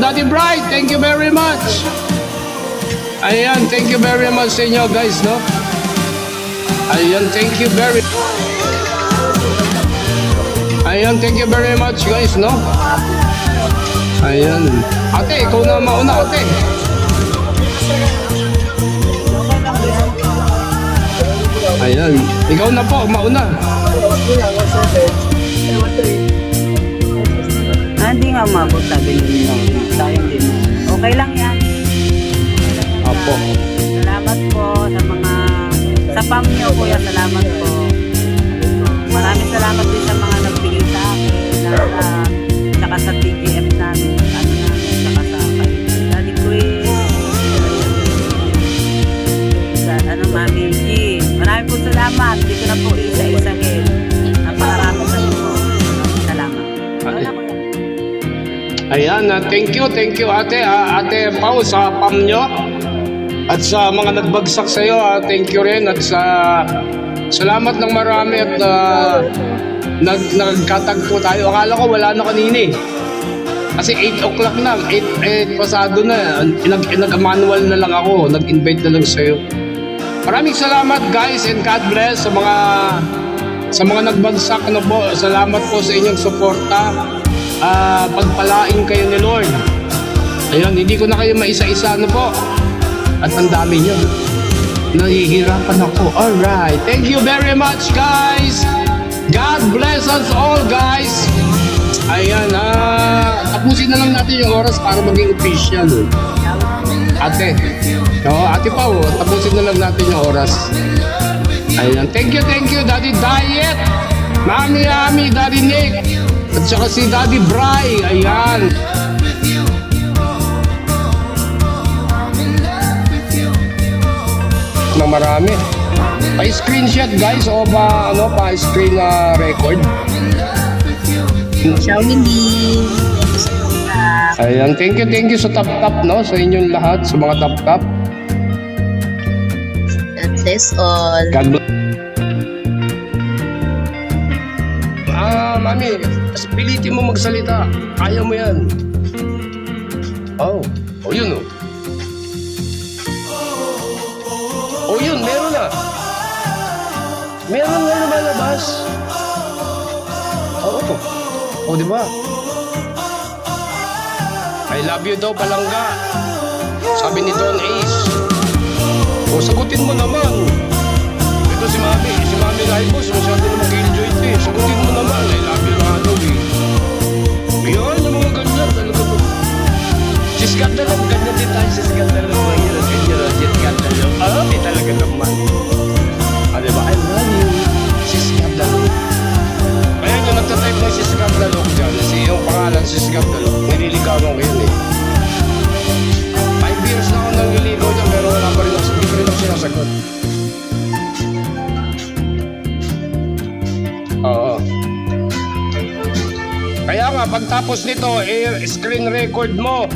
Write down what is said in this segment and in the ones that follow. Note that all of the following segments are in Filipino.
Daddy Bright. Thank you very much. Ayan, thank you very much sa inyo guys, no? Ayan, thank you very much guys, no? Ayan. Ate, ikaw na mauna, ate. Ayan, ikaw na po, mauna. Hindi nga umabot, sabi nyo. Sayang din. Okay lang yan. Apo. Salamat po sa mga sa pam nyo, kuya. Salamat po. Maraming salamat din sa mga nagbigay sa akin. Saka sa TGF namin. Saka sa Daddy Quiz. Mami G. Maraming po salamat. Hindi ko na po isa-isahin. Napakarami sa inyo. Salamat. Ayan, thank you ate, ate Pao sa pam nyo. At sa mga nagbagsak sa iyo, thank you rin. At salamat ng marami at nagkatagpo tayo. Akala ko wala na kanina eh. Kasi 8 o'clock na, 8 pasado na. Nag-manual na lang ako, nag-invite na lang sa iyo. Maraming salamat guys and God bless sa mga nagbagsak na po. Salamat po sa inyong suporta. Pagpalain kayo ni Lord. Ayun, hindi ko na kayo maisa-isa na po. At ang dami nyo. Nahihirapan ako. Alright. Thank you very much guys. God bless us all guys. Ayan. Tapusin na lang natin yung oras para maging official. Ate. Ate Pao, tapusin na lang natin yung oras. Ayan. Thank you Daddy Diet. Mami Ami, Daddy Nick. At saka si Daddy Bry. Ayan. Na marami. Pa-screenshot guys o pa-screen record. Xiaomi Mi. Ayan, thank you sa tap-tap, no? Sa inyong lahat, sa mga tap-tap. God bless all. God bless. Mami, pilitin mo magsalita. Kaya mo yan. Yun oh. Yun, meron na. Meron na lumalabas. Di ba? I love you daw, palangga. Sabi ni Don Ace. Sagutin mo naman. Ito si Mami Raibos, masyado na mag-enjoy ito eh. Sagutin mo naman, I love you na daw eh. Yan, yung mga ganyan, talaga to. Si Skandalo, ganyan din tayo si Skandalo. Si Skandalo. Di talaga naman. Diba? I love you. Si Skandalo. Kaya yung nagtatype ng si Skandalo dyan, yung pangalan si Skandalo, nililigawan ko yun eh. 5 years na ako nang nililigaw niya, pero wala pa rin ako, hindi pa rin ako sinasagot. Oo. Kaya nga, pagtapos nito, screen record mo.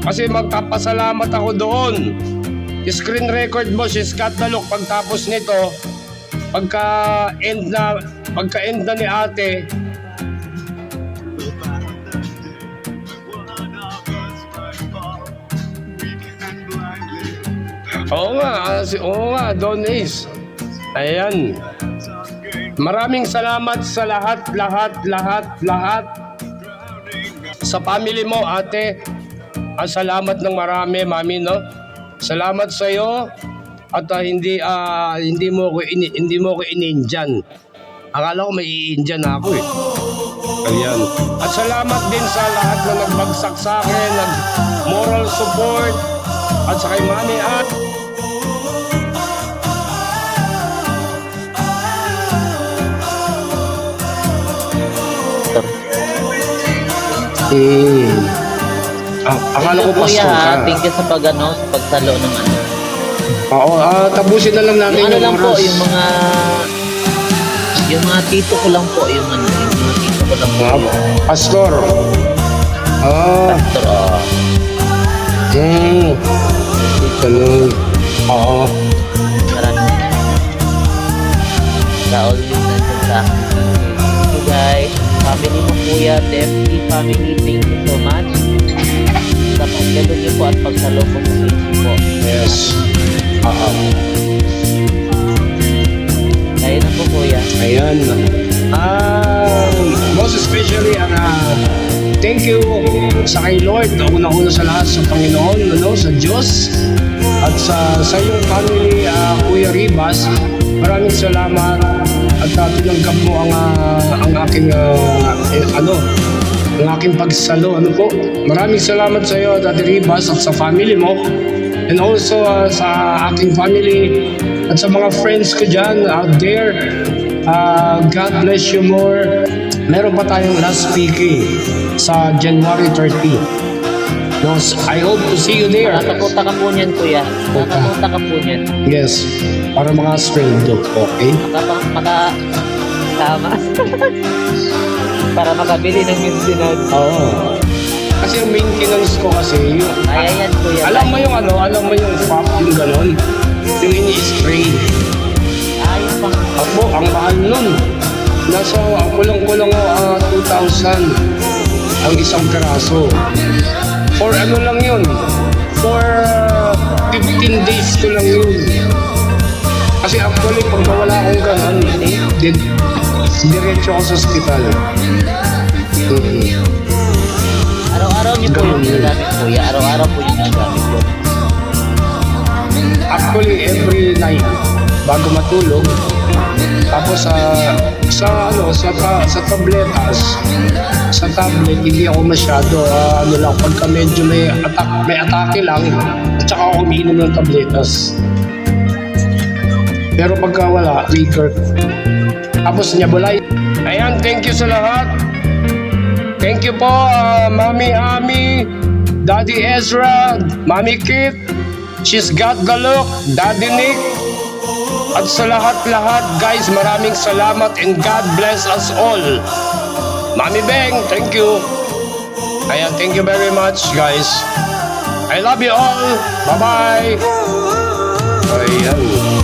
Kasi magpapasalamat ako doon. Screen record mo si Scott Dalok pagtapos nito. Pagka-end na ni ate. Oo nga, Don Ace. Ayan. Maraming salamat sa lahat. Sa family mo, ate. Salamat ng marami, mami, no? Salamat sa iyo at hindi mo ko in-Indian. Akala ko may i-Indian ako eh. Ayan. At salamat din sa lahat na nagbagsak sa akin, nag-moral support at sa kay mami at akala ko pastor ka. Thank you sa sa pagsalo ng ano. Oo, tapusin na lang natin yung lang po, yung mga tito ko lang po, yung mga tito ko lang po. Pastor. Pastor, Ganun. Oo. Maraming sa all yung nandun sa akin. So guys, family mo kuya, TFT family, thank you so much. pagdalo niyo po at pagsalubong sa inyo po. Yes. Kaya na po kuya. Ayan. Most especially, thank you sa kay Lord. Una-una sa lahat sa Panginoon, sa Diyos. At sa iyong family, Kuya Ribas, maraming salamat. At tinanggap mo ang aking, ang aking pagsalo. Maraming salamat sa iyo, Daddy Ribas, at sa family mo. And also sa aking family at sa mga friends ko dyan out there. God bless you more. Meron pa tayong last PK sa January 30. No, I hope to see you there. Nakakapunta ka po niyan kuya. Nakakapunta ka po niyan. Yes, para mga sweldo, okay? Tama. Para makabili ng maintenance. Oo. Kasi yung maintenance ko kasi, Kaya yan kuya. alam mo yung pop, yung ganon, yung ini-spray. Ayun pang. Ako, ang mahal nun. Nasa kulang-kulang 2,000 ang isang peraso. For ano lang yun? For 15 days ko lang yun. Kasi actually, pag nawala akong ganon, diretso ako sa ospital. Araw-araw niyo po yung ginagamit kuya. Araw-araw po yung ginagamit yun. Actually, every night, bago matulog, tapos sa tabletas, sa tablet, hindi ako masyado, lang, pagka medyo may atake lang, at saka ako umiinom ng tabletas. Pero pagka wala, weaker. Tapos Nyabulay. Ayan, thank you sa lahat. Thank you po, Mami Ami, Daddy Ezra, Mami Kit, She's Got the Look, Daddy Nick, at sa lahat-lahat, guys, maraming salamat and God bless us all. Mami Beng, thank you. Ayan, thank you very much, guys. I love you all. Bye-bye. Ayan.